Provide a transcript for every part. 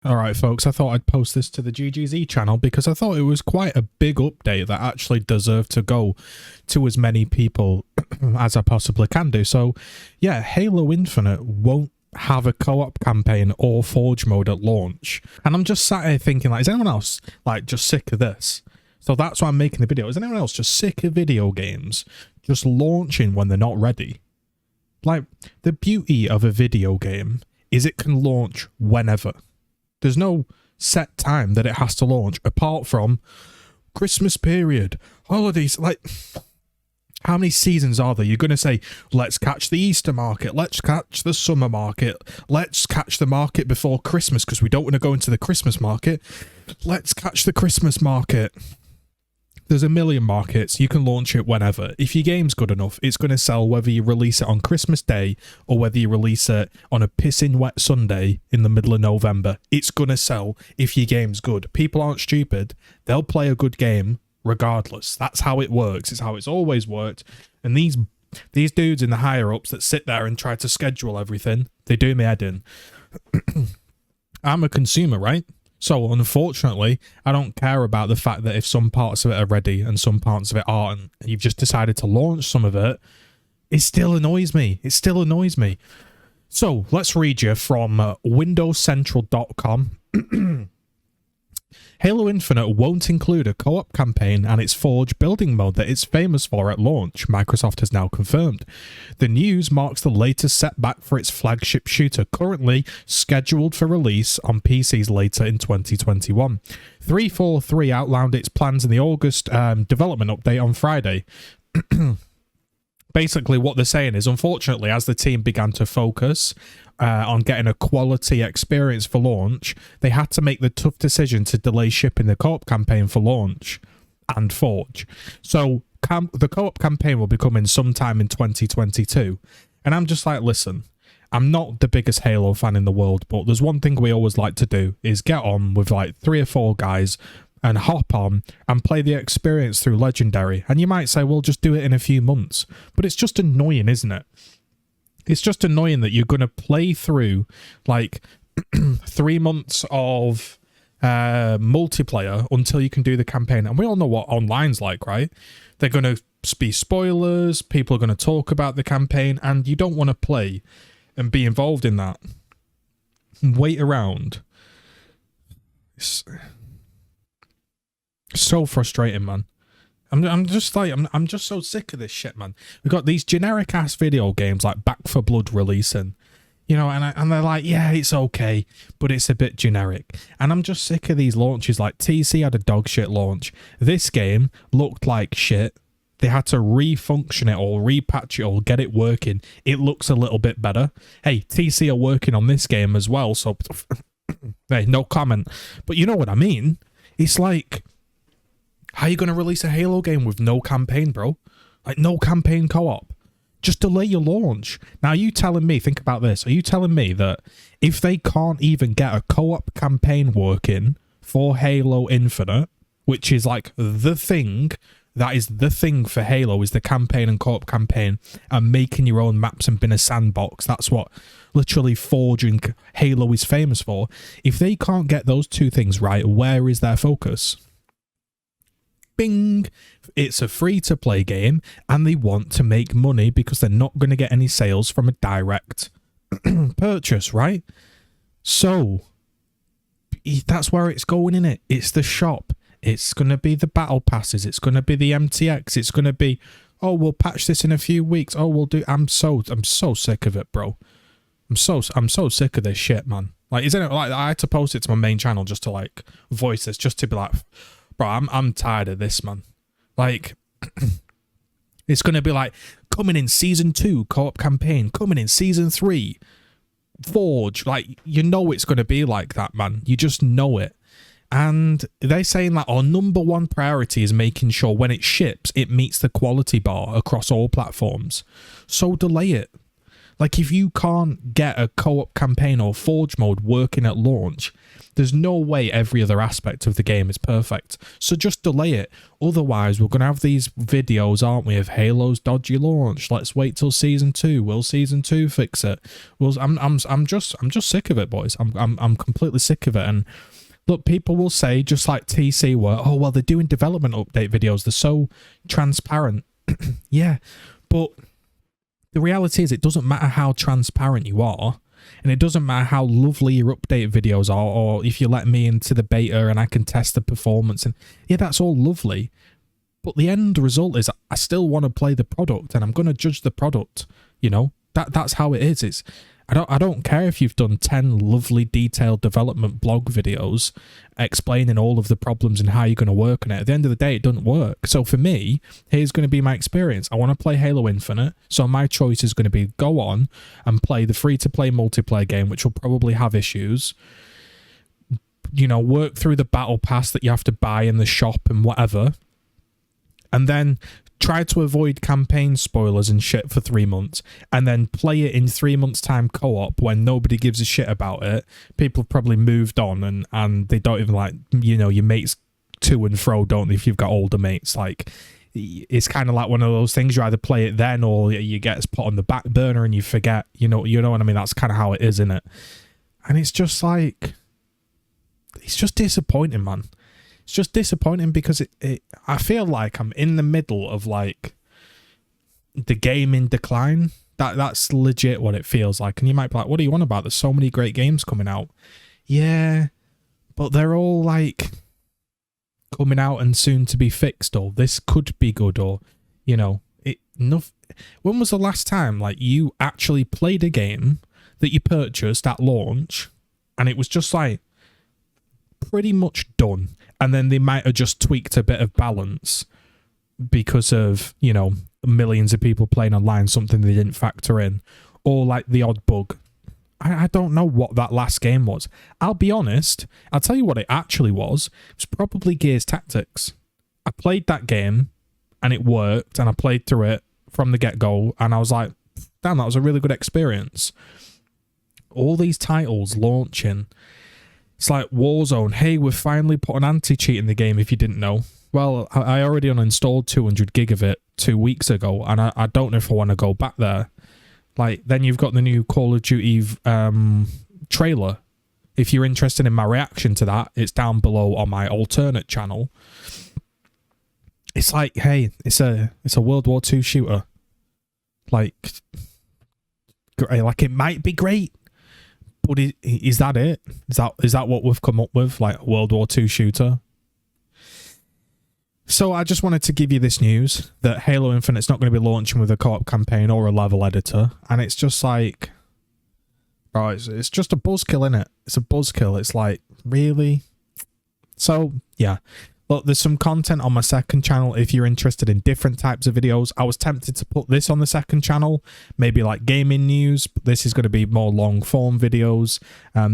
Alright folks, I thought I'd post this to the GGZII channel because I thought it was quite a big update that actually deserved to go to as many people as I possibly can do. So yeah, Halo Infinite won't have a co-op campaign or Forge mode at launch. And I'm just sat here thinking, like, is anyone else like just sick of this? So that's why I'm making the video. Is anyone else just sick of video games just launching when they're not ready? Like, the beauty of a video game is it can launch whenever. There's no set time that it has to launch apart from Christmas period, holidays. Like, how many seasons are there? You're going to say, let's catch the Easter market, let's catch the summer market, let's catch the market before Christmas because we don't want to go into the Christmas market. Let's catch the Christmas market. There's a million markets. You can launch it whenever. If your game's good enough, it's going to sell whether you release it on Christmas Day or whether you release it on a pissing wet Sunday in the middle of November. It's going to sell if your game's good. People aren't stupid. They'll play a good game regardless. That's how it works. It's how it's always worked. And these dudes in the higher-ups that sit there and try to schedule everything, they do me head in. I'm a consumer, right? So, unfortunately, I don't care about the fact that if some parts of it are ready and some parts of it aren't, and you've just decided to launch some of it, it still annoys me. It still annoys me. So, let's read you from windowscentral.com. Halo Infinite won't include a co-op campaign and its Forge building mode that it's famous for at launch, Microsoft has now confirmed. The news marks the latest setback for its flagship shooter, currently scheduled for release on PCs later in 2021. 343 outlined its plans in the August development update on Friday. Basically, what they're saying is, unfortunately, as the team began to focus on getting a quality experience for launch, they had to make the tough decision to delay shipping the co-op campaign for launch and Forge. So the co-op campaign will be coming sometime in 2022. And I'm just like, listen, I'm not the biggest Halo fan in the world, but there's one thing we always like to do is get on with like 3 or 4 guys and hop on and play the experience through Legendary. And you might say, well, just do it in a few months. But it's just annoying, isn't it? It's just annoying that you're going to play through like 3 months of multiplayer until you can do the campaign. And we all know what online's like, right? They're going to be spoilers. People are going to talk about the campaign. And you don't want to play and be involved in that. And wait around. It's so frustrating, man. I'm just so sick of this shit, man. We've got these generic ass video games like Back 4 Blood releasing, you know, and they're like, yeah, it's okay, but it's a bit generic. And I'm just sick of these launches. Like TC had a dog shit launch. This game looked like shit. They had to refunction it or repatch it or get it working. It looks a little bit better. Hey, TC are working on this game as well, so hey, no comment. But you know what I mean? It's like, how are you going to release a Halo game with no campaign, bro? Like, no campaign co-op. Just delay your launch. Now, are you telling me, think about this, are you telling me that if they can't even get a co-op campaign working for Halo Infinite, which is like the thing, that is the thing for Halo, is the campaign and co-op campaign, and making your own maps and being a sandbox, that's what literally Forge and Halo is famous for. If they can't get those two things right, where is their focus? Bing! It's a free-to-play game, and they want to make money because they're not going to get any sales from a direct purchase, right? So, that's where it's going, innit? It's the shop. It's going to be the battle passes. It's going to be the MTX. It's going to be, oh, we'll patch this in a few weeks. Oh, we'll do... I'm so sick of it, bro. I'm so sick of this shit, man. Like, isn't it like I had to post it to my main channel just to like voice this, just to be like, bro, I'm tired of this, man. Like, it's going to be like, coming in Season 2, co-op campaign, coming in Season 3, Forge. Like, you know it's going to be like that, man. You just know it. And they're saying that our #1 priority is making sure when it ships, it meets the quality bar across all platforms. So delay it. Like, if you can't get a co-op campaign or Forge mode working at launch, there's no way every other aspect of the game is perfect. So just delay it. Otherwise, we're going to have these videos, aren't we, of Halo's dodgy launch. Let's wait till Season 2. Will Season 2 fix it? Well, I'm just sick of it, boys. I'm completely sick of it. And look, people will say, just like TC were, oh, well, they're doing development update videos. They're so transparent. Yeah, but the reality is it doesn't matter how transparent you are, and it doesn't matter how lovely your update videos are, or if you let me into the beta and I can test the performance, and yeah, that's all lovely. But the end result is I still want to play the product, and I'm going to judge the product. You know, that's how it is. I don't care if you've done 10 lovely detailed development blog videos explaining all of the problems and how you're going to work on it. At the end of the day, it doesn't work. So for me, here's going to be my experience. I want to play Halo Infinite, so my choice is going to be go on and play the free-to-play multiplayer game, which will probably have issues. You know, work through the battle pass that you have to buy in the shop and whatever. And then try to avoid campaign spoilers and shit for 3 months, and then play it in 3 months' time co-op when nobody gives a shit about it. People have probably moved on, and they don't even, like, you know, your mates to and fro, don't they, if you've got older mates. Like, it's kind of like one of those things, you either play it then or you get put on the back burner and you forget, you know what I mean? That's kind of how it is, isn't it? And it's just like, it's just disappointing, man. It's just disappointing because I feel like I'm in the middle of, like, the game in decline. That's legit what it feels like. And you might be like, what do you want about? There's so many great games coming out. Yeah, but they're all, like, coming out and soon to be fixed, or this could be good, or, you know, when was the last time, like, you actually played a game that you purchased at launch and it was just, like, pretty much done, and then they might have just tweaked a bit of balance because of, you know, millions of people playing online, something they didn't factor in, or like the odd bug. I don't know what that last game was. I'll be honest, I'll tell you what it actually was. It was probably Gears Tactics. I played that game and it worked, and I played through it from the get-go, and I was like, damn, that was a really good experience. All these titles launching, it's like Warzone. Hey, we've finally put an anti-cheat in the game, if you didn't know. Well, I already uninstalled 200 gig of it 2 weeks ago, and I don't know if I want to go back there. Like, then you've got the new Call of Duty trailer. If you're interested in my reaction to that, it's down below on my alternate channel. It's like, hey, it's a World War II shooter. Like it might be great. But is that it? Is that what we've come up with? Like a World War II shooter? So I just wanted to give you this news that Halo Infinite's not going to be launching with a co-op campaign or a level editor. And it's just like, bro, it's just a buzzkill, innit? It's a buzzkill. It's like, really? So, yeah. Look, there's some content on my second channel if you're interested in different types of videos. I was tempted to put this on the second channel, maybe like gaming news, but this is going to be more long form videos,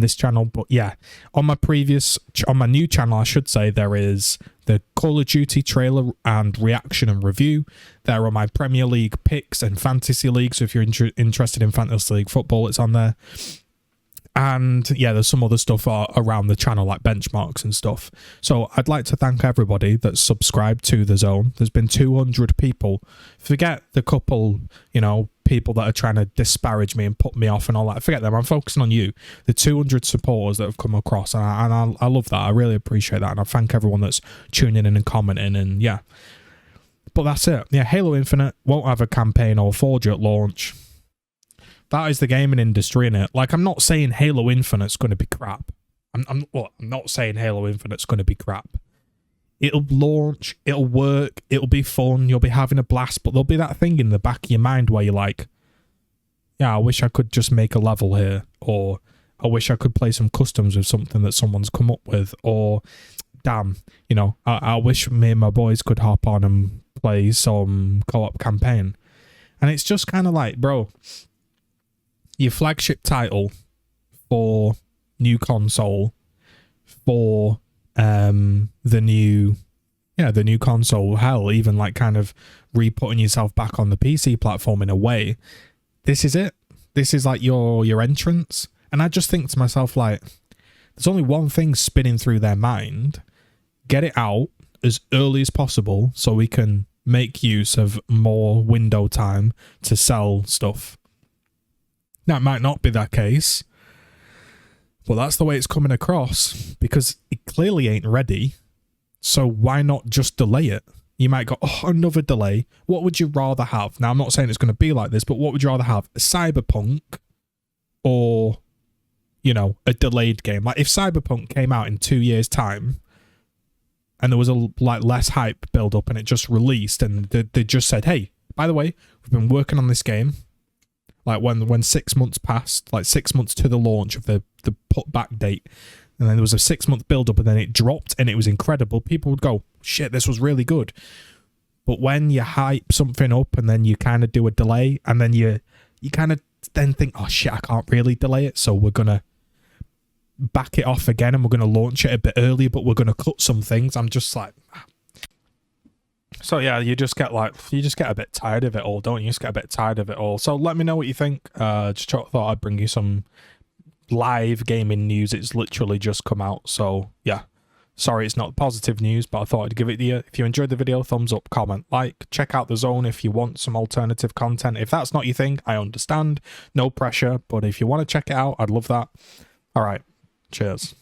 this channel. But yeah, on my new channel, I should say, there is the Call of Duty trailer and reaction and review. There are my Premier League picks and Fantasy League, so if you're interested in Fantasy League football, it's on there. And yeah, there's some other stuff around the channel, like benchmarks and stuff. So I'd like to thank everybody that's subscribed to The Zone. There's been 200 people. Forget the couple, you know, people that are trying to disparage me and put me off and all that. Forget them. I'm focusing on you. The 200 supporters that have come across. And I love that. I really appreciate that. And I thank everyone that's tuning in and commenting. And yeah. But that's it. Yeah, Halo Infinite won't have a campaign or Forge at launch. That is the gaming industry, innit? Like, I'm not saying Halo Infinite's going to be crap. I'm not saying Halo Infinite's going to be crap. It'll launch, it'll work, it'll be fun, you'll be having a blast, but there'll be that thing in the back of your mind where you're like, yeah, I wish I could just make a level here, or I wish I could play some customs with something that someone's come up with, or damn, you know, I wish me and my boys could hop on and play some co-op campaign. And it's just kind of like, bro, your flagship title for new console, for the new console, hell, even like kind of re-putting yourself back on the PC platform in a way. This is it. this is like your entrance. And I just think to myself, like, there's only one thing spinning through their mind. Get it out as early as possible so we can make use of more window time to sell stuff. Now, it might not be that case, but that's the way it's coming across, because it clearly ain't ready. So why not just delay it? You might go, oh, another delay. What would you rather have? Now, I'm not saying it's going to be like this, but what would you rather have? A Cyberpunk or, you know, a delayed game? Like, if Cyberpunk came out in 2 years' time and there was a like less hype build up and it just released and they just said, hey, by the way, we've been working on this game. Like when 6 months passed, like 6 months to the launch of the put back date, and then there was a 6 month build up and then it dropped and it was incredible, people would go, shit, this was really good. But when you hype something up and then you kind of do a delay and then you kind of then think, oh shit, I can't really delay it, so we're gonna back it off again and we're gonna launch it a bit earlier, but we're gonna cut some things. I'm just like, so yeah, you just get a bit tired of it all, don't you? You just get a bit tired of it all. So let me know what you think. Just thought I'd bring you some live gaming news. It's literally just come out, so yeah. Sorry it's not positive news, but I thought I'd give it to you. If you enjoyed the video, thumbs up, comment, like. Check out the zone if you want some alternative content. If that's not your thing, I understand. No pressure, but if you want to check it out, I'd love that. All right, cheers.